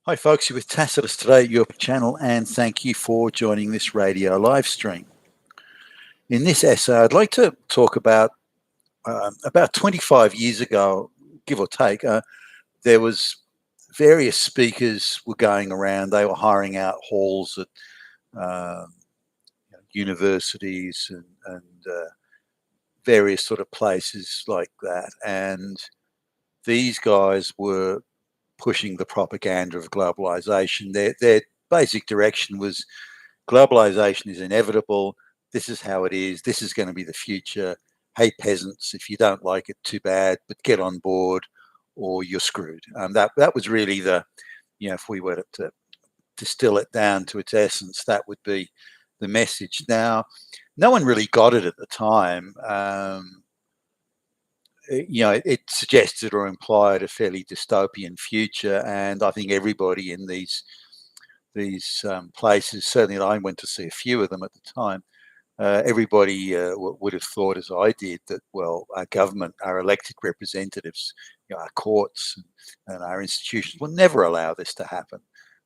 Hi, folks. You're with Tacitus today, your channel, and thank you for joining this radio live stream. In this essay, I'd like to talk about 25 years ago, give or take. There was various speakers were going around. They were hiring out halls at universities and various sort of places like that, and these guys were pushing the propaganda of globalization. Their basic direction was globalization is inevitable. This is how it is. This is going to be the future. Hey, peasants, if you don't like it, too bad, but get on board or you're screwed. That was really if we were to distill it down to its essence, that would be the message. Now, no one really got it at the time. It suggested or implied a fairly dystopian future, and I think everybody in these places, certainly I went to see a few of them at the time, everybody would have thought, as I did, that, well, our government, our elected representatives, our courts and our institutions will never allow this to happen.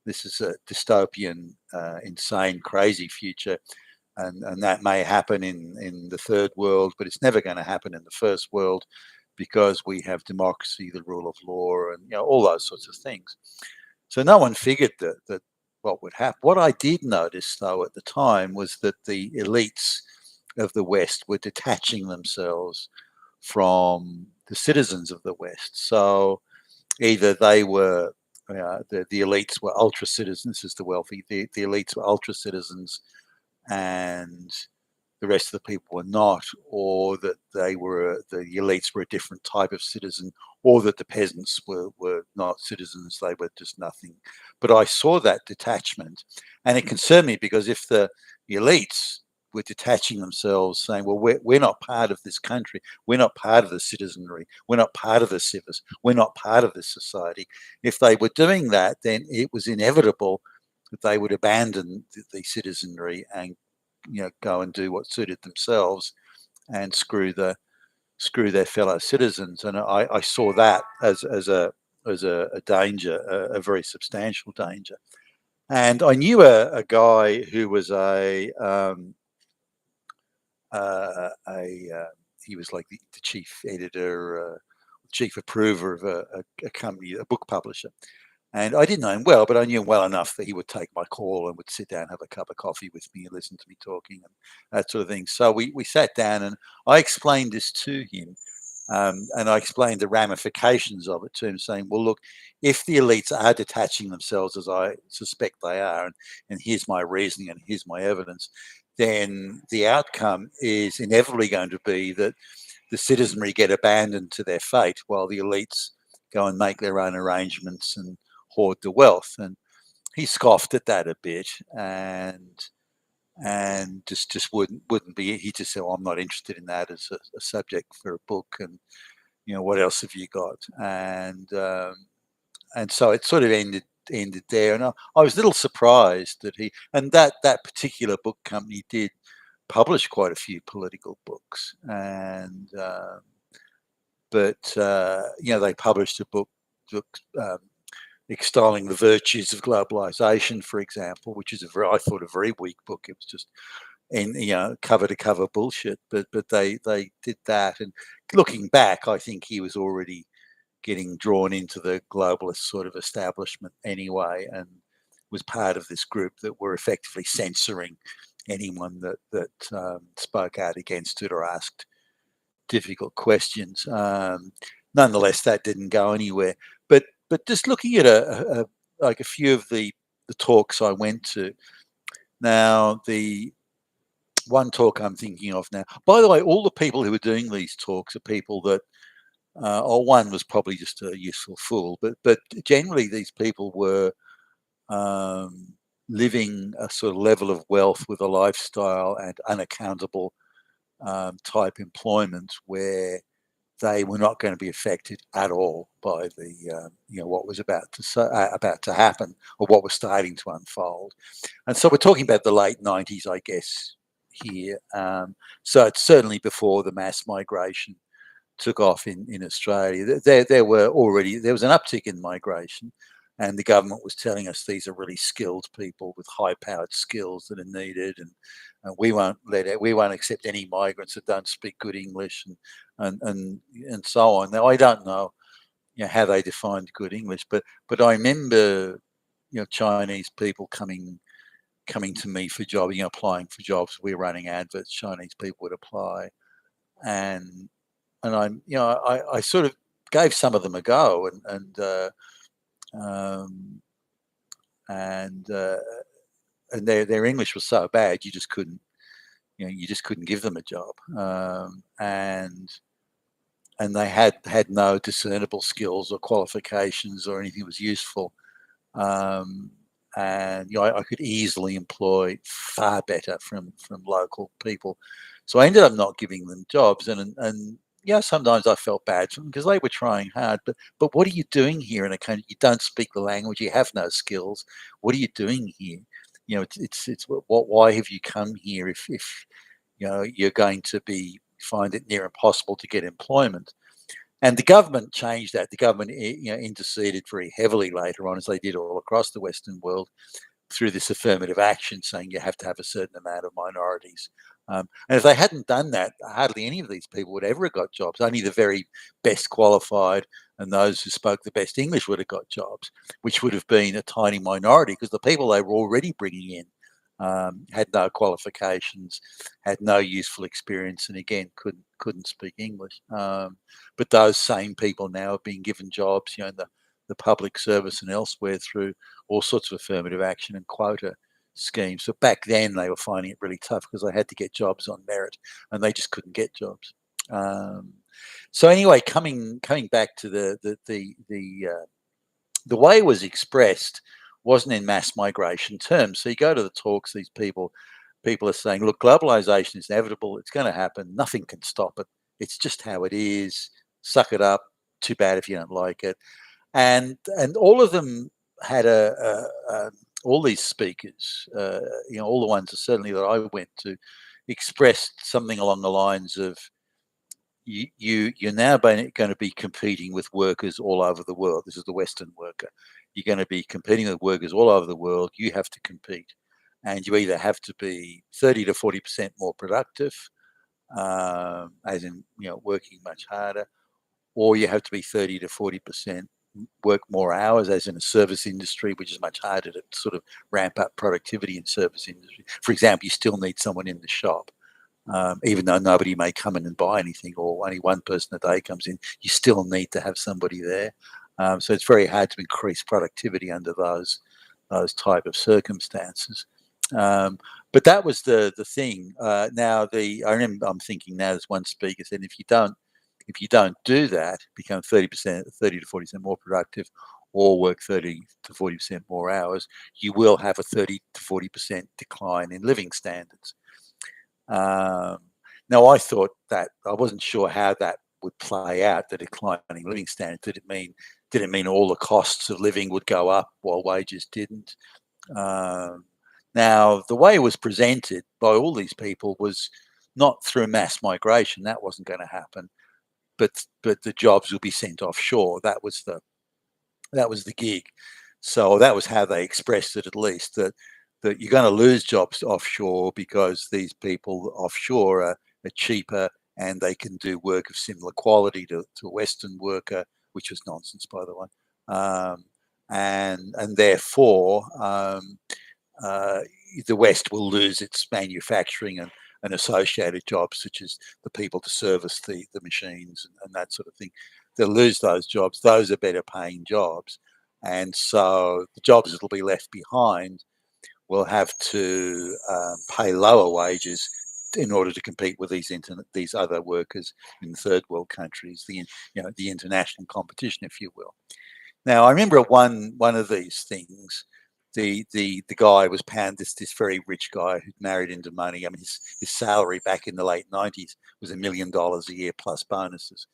This is a dystopian, insane, crazy future. And that may happen in the third world, but it's never going to happen in the first world because we have democracy, the rule of law, and all those sorts of things. So no one figured that what would happen. What I did notice, though, at the time was that the elites of the West were detaching themselves from the citizens of the West. So either they were, the elites were ultra citizens, this is the wealthy, the elites were ultra citizens, and the rest of the people were not, or that the elites were a different type of citizen, or that the peasants were not citizens, they were just nothing. But I saw that detachment, and it concerned me because if the elites were detaching themselves, saying, well, we're not part of this country, we're not part of the citizenry, we're not part of the civis, we're not part of this society. If they were doing that, then it was inevitable that they would abandon the citizenry and go and do what suited themselves and screw their fellow citizens. And I saw that as a danger, a very substantial danger. And I knew a guy who was he was like the chief editor, chief approver of a company, a book publisher. And I didn't know him well, but I knew him well enough that he would take my call and would sit down, have a cup of coffee with me and listen to me talking and that sort of thing. So we sat down and I explained this to him. And I explained the ramifications of it to him, saying, well, look, if the elites are detaching themselves, as I suspect they are, and here's my reasoning and here's my evidence, then the outcome is inevitably going to be that the citizenry get abandoned to their fate while the elites go and make their own arrangements and hoard the wealth. And he scoffed at that a bit and just wouldn't be. He just said, well, I'm not interested in that as a subject for a book. And what else have you got? And so it sort of ended there. And I was a little surprised that that particular book company did publish quite a few political books, and but they published a book extolling the virtues of globalization, for example, which is I thought a very weak book. It was just cover to cover bullshit. But they did that, and looking back, I think he was already getting drawn into the globalist sort of establishment anyway, and was part of this group that were effectively censoring anyone that spoke out against it or asked difficult questions. Nonetheless, that didn't go anywhere. But just looking at like a few of the talks I went to. Now, the one talk I'm thinking of now. By the way, all the people who were doing these talks are people that, or one was probably just a useful fool, but generally these people were living a sort of level of wealth with a lifestyle and unaccountable type employment where they were not going to be affected at all by the what was about to happen or what was starting to unfold. And so we're talking about the late 90s, I guess, here. So it's certainly before the mass migration took off in Australia. There was an uptick in migration, and the government was telling us these are really skilled people with high-powered skills that are needed, and we won't accept any migrants that don't speak good English, and so on. Now I don't know, how they defined good English, but I remember, Chinese people coming to me for job, applying for jobs. We were running adverts. Chinese people would apply, and I sort of gave some of them a go, um, and uh, and their English was so bad you just couldn't give them a job, and they had no discernible skills or qualifications or anything that was useful. Um, and I could easily employ far better from local people, so I ended up not giving them jobs. And sometimes I felt bad for them because they were trying hard. But what are you doing here in a country you don't speak the language, you have no skills? What are you doing here? It's what why have you come here if you're going to be find it near impossible to get employment? And the government changed that. The government, interceded very heavily later on, as they did all across the Western world, through this affirmative action, saying you have to have a certain amount of minorities. And if they hadn't done that, hardly any of these people would ever have got jobs. Only the very best qualified and those who spoke the best English would have got jobs, which would have been a tiny minority because the people they were already bringing in had no qualifications, had no useful experience, and again couldn't speak English. But those same people now are being given jobs, in the public service and elsewhere through all sorts of affirmative action and quota schemes. So back then they were finding it really tough because they had to get jobs on merit, and they just couldn't get jobs. So anyway, coming back to the way it was expressed wasn't in mass migration terms. So you go to the talks, these people are saying, look, globalization is inevitable. It's going to happen. Nothing can stop it. It's just how it is. Suck it up. Too bad if you don't like it. And all of them had all these speakers, all the ones certainly that I went to, expressed something along the lines of, you're now going to be competing with workers all over the world. This is the Western worker. You're going to be competing with workers all over the world. You have to compete, and you either have to be 30 to 40% more productive, as in working much harder, or you have to be 30 to 40% work more hours, as in a service industry, which is much harder to sort of ramp up productivity in service industry. For example, you still need someone in the shop. Even though nobody may come in and buy anything, or only one person a day comes in, you still need to have somebody there. So it's very hard to increase productivity under those type of circumstances. But that was the thing. I remember I'm thinking now. There's one speaker said, if you don't do that, become 30 to 40% more productive, or work 30 to 40% more hours, you will have a 30 to 40% decline in living standards. Um, Now, I thought that I wasn't sure how that would play out, the declining living standard. Did it mean all the costs of living would go up while wages didn't? Um, Now, the way it was presented by all these people was not through mass migration. That wasn't going to happen. But the jobs will be sent offshore. That was the gig. So that was how they expressed it, at least, that you're going to lose jobs offshore because these people offshore are cheaper and they can do work of similar quality to a Western worker, which was nonsense, by the way. And therefore, uh, the West will lose its manufacturing and associated jobs, such as the people to service the machines and that sort of thing. They'll lose those jobs. Those are better paying jobs. And so the jobs that will be left behind will have to pay lower wages in order to compete with these other workers in third world countries, the international competition, if you will. Now, I remember at one of these things, the guy was this very rich guy who'd married into money. I mean, his salary back in the late 90s was $1 million a year plus bonuses,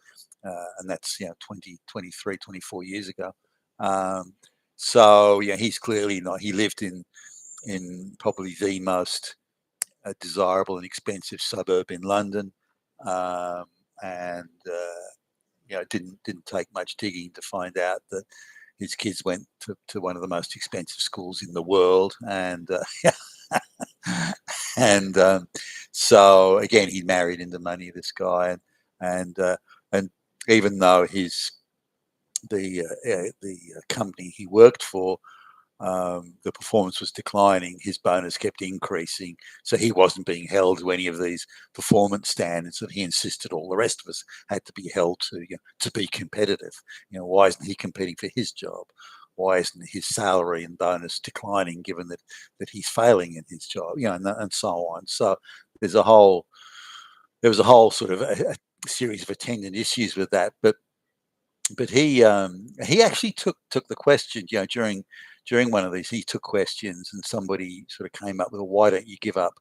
and that's 20, 23, 24 years ago. So he's clearly not. He lived in probably the most desirable and expensive suburb in London, and it didn't take much digging to find out that his kids went to one of the most expensive schools in the world, and and so again, he married into money, this guy, and even though the company he worked for, the performance was declining, his bonus kept increasing. So he wasn't being held to any of these performance standards that he insisted all the rest of us had to be held to, to be competitive. Why isn't he competing for his job? Why isn't his salary and bonus declining, given that he's failing in his job? And so on. So there's a whole there was a whole sort of a series of attendant issues with that, but he actually took the question, during one of these. He took questions, and somebody sort of came up with, why don't you give up,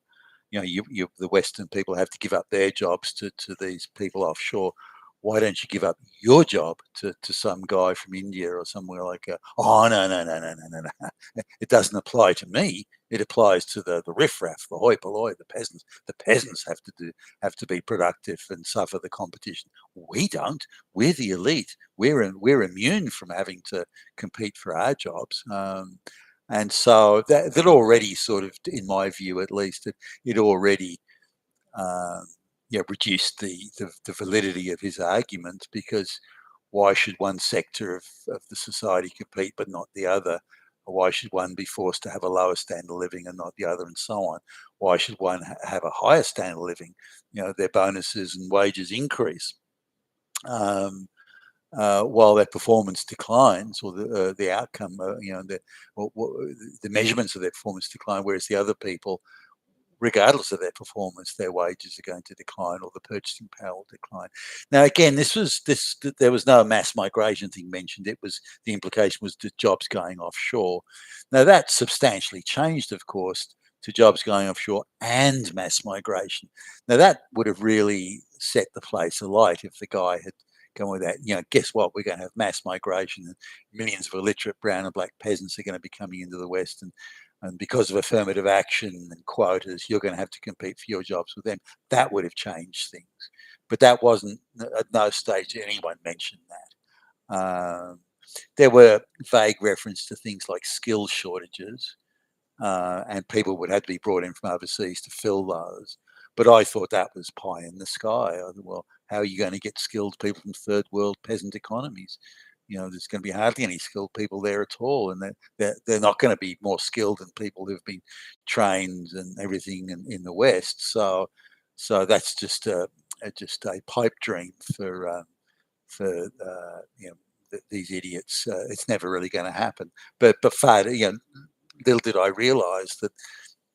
the Western people have to give up their jobs to these people offshore. Why don't you give up your job to some guy from India or somewhere like oh, no, no, no, no, no, no, no. It doesn't apply to me. It applies to the riffraff, the hoi polloi, the peasants. The peasants have to be productive and suffer the competition. We don't. We're the elite. We're immune from having to compete for our jobs. And so that already sort of, in my view at least, it already um, reduced the validity of his argument, because why should one sector of the society compete but not the other? Or why should one be forced to have a lower standard of living and not the other, and so on? Why should one have a higher standard of living? Their bonuses and wages increase, while their performance declines, or the outcome, the measurements of their performance decline, whereas the other people, regardless of their performance, their wages are going to decline, or the purchasing power will decline. Now, again, there was no mass migration thing mentioned. It was, the implication was the jobs going offshore. Now, that substantially changed, of course, to jobs going offshore and mass migration. Now, that would have really set the place alight if the guy had gone with that. Guess what? We're going to have mass migration, and millions of illiterate brown and black peasants are going to be coming into the West, and because of affirmative action and quotas, you're going to have to compete for your jobs with them. That would have changed things. But that wasn't, at no stage did anyone mention that. There were vague reference to things like skill shortages, and people would have to be brought in from overseas to fill those. But I thought that was pie in the sky. I thought, well, how are you going to get skilled people from third world peasant economies? There's going to be hardly any skilled people there at all, and they're not going to be more skilled than people who've been trained and everything in the West. So that's just a pipe dream for these idiots. It's never really going to happen. But little did I realise that,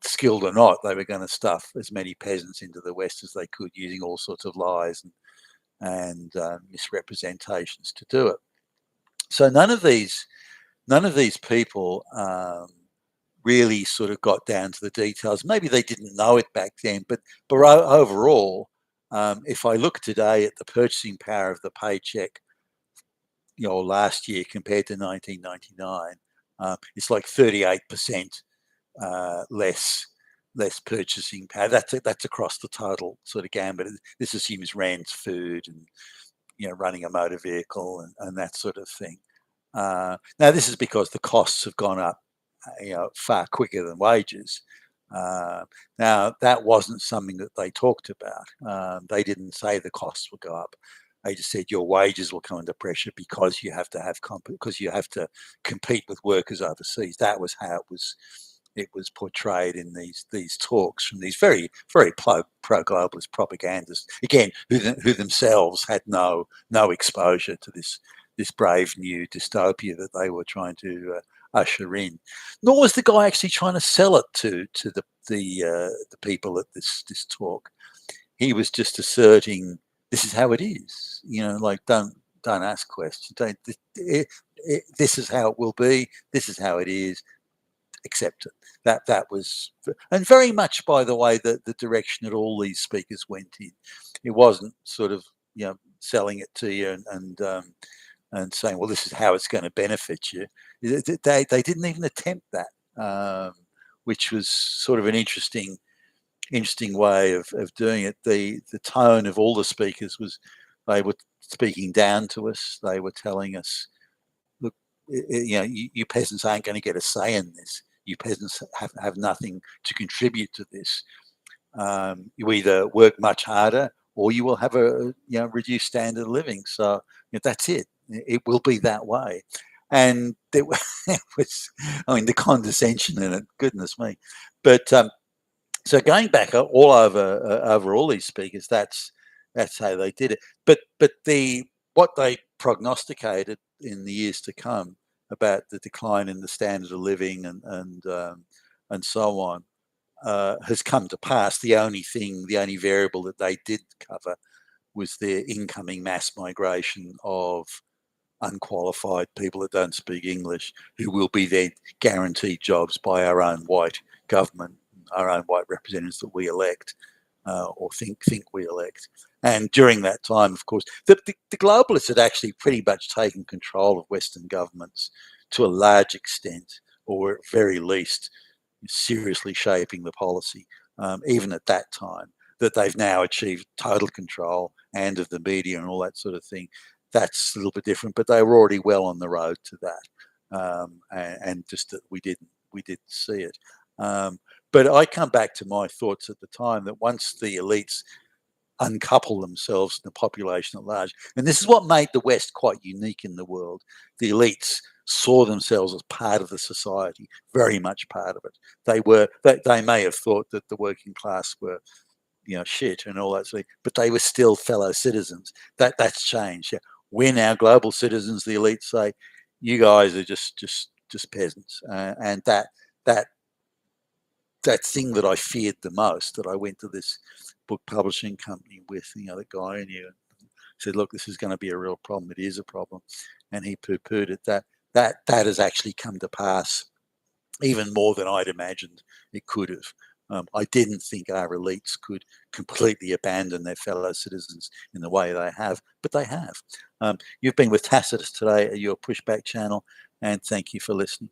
skilled or not, they were going to stuff as many peasants into the West as they could, using all sorts of lies and misrepresentations to do it. So none of these people really sort of got down to the details. Maybe they didn't know it back then, but overall, if I look today at the purchasing power of the paycheck, last year compared to 1999, it's like 38% less purchasing power. That's across the total sort of gambit. This assumes rent, food, and running a motor vehicle and that sort of thing. Now, this is because the costs have gone up, far quicker than wages. Now, that wasn't something that they talked about. They didn't say the costs will go up. They just said your wages will come under pressure because you have to compete with workers overseas. That was how it was portrayed in these talks from these very very pro globalist propagandists, again, who themselves had no exposure to this brave new dystopia that they were trying to usher in. Nor was the guy actually trying to sell it to the people at this talk. He was just asserting, this is how it is. Like, don't ask questions. This is how it will be. This is how it is. Accept it. That was, and very much, by the way, the direction that all these speakers went in. It wasn't sort of selling it to you and saying, well, this is how it's going to benefit you. They didn't even attempt that, which was sort of an interesting way of doing it. The tone of all the speakers was, they were speaking down to us. They were telling us, look, you peasants aren't going to get a say in this. You peasants have nothing to contribute to this. You either work much harder or you will have a reduced standard of living. So that's it. It will be that way. And there was, I mean, the condescension in it, goodness me. But so going back over all these speakers, that's how they did it. But what they prognosticated in the years to come about the decline in the standard of living and so on has come to pass. The only variable that they did cover was their incoming mass migration of unqualified people that don't speak English, who will be then guaranteed jobs by our own white government, our own white representatives that we elect or think we elect. And during that time, of course, the globalists had actually pretty much taken control of Western governments to a large extent, or at very least, seriously shaping the policy, even at that time. That they've now achieved total control and of the media and all that sort of thing. That's a little bit different, but they were already well on the road to that, and just that we didn't see it. But I come back to my thoughts at the time that once the elites uncouple themselves from the population at large, and this is what made the West quite unique in the world. The elites saw themselves as part of the society, very much part of it. They may have thought that the working class were shit and all that sort of thing, but they were still fellow citizens. That's changed. Yeah. We're now global citizens. The elites say, you guys are just peasants, and that thing that I feared the most, that I went to this book publishing company with, the guy I knew, and said, look, this is going to be a real problem. It is a problem, and he poo-pooed it. That has actually come to pass even more than I'd imagined it could have. I didn't think our elites could completely abandon their fellow citizens in the way they have, but they have. You've been with Tacitus today at your Pushback channel, and thank you for listening.